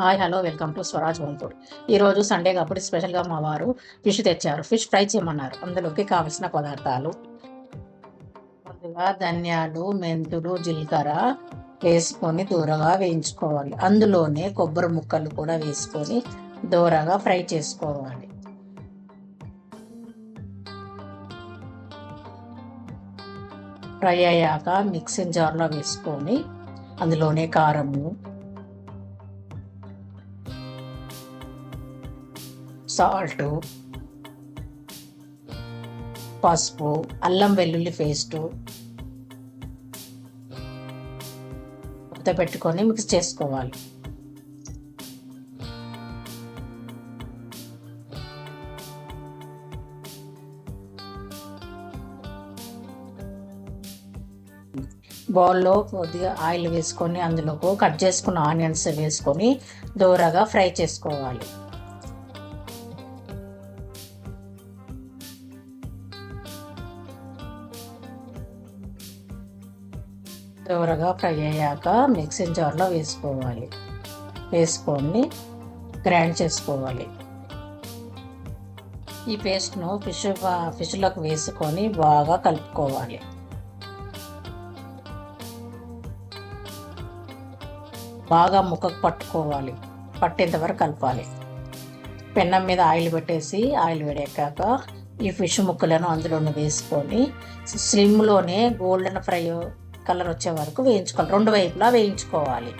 Hi hello welcome to Swaraj Vantur. ఈరోజు Sunday కాబట్టి స్పెషల్గా మా వారు ఫిష్ తెచ్చారు. ఫిష్ ఫ్రై చేయమన్నారు. అందులోకి కావలసిన పదార్థాలు: ముందుగా ధనియాలు, మెంతులు, జీలకర్ర వేసుకొని దూరగా వేయించుకోవాలి. అందులోనే కొబ్బరి ముక్కలు కూడా వేసుకొని దూరగా ఫ్రై చేసుకోవాలి. ఫ్రై అయ్యాక మిక్సింగ్ జార్లో వేసుకొని అందులోనే కారము, సాల్ట్, పసుపు, అల్లం వెల్లుల్లి పేస్టు మూత పెట్టుకొని మిక్స్ చేసుకోవాలి. బౌల్లో కొద్దిగా ఆయిల్ వేసుకొని అందులో కట్ చేసుకున్న ఆనియన్స్ వేసుకొని దూరగా ఫ్రై చేసుకోవాలి. దూరగా ఫ్రై అయ్యాక మిక్సింగ్ జార్లో వేసుకొని గ్రైండ్ చేసుకోవాలి. ఈ పేస్ట్ను ఫిష్లోకి వేసుకొని బాగా కలుపుకోవాలి. బాగా ముక్కకు పట్టేంత వరకు కలపాలి. పెన్నం మీద ఆయిల్ పెట్టేసి ఆయిల్ వేడెక్కాక ఈ ఫిష్ ముక్కలను అందులోనే వేసుకొని స్లిమ్లోనే గోల్డెన్ ఫ్రై కలర్ వచ్చే వరకు వేయించుకోవాలి. రెండు వైపులా వేయించుకోవాలి.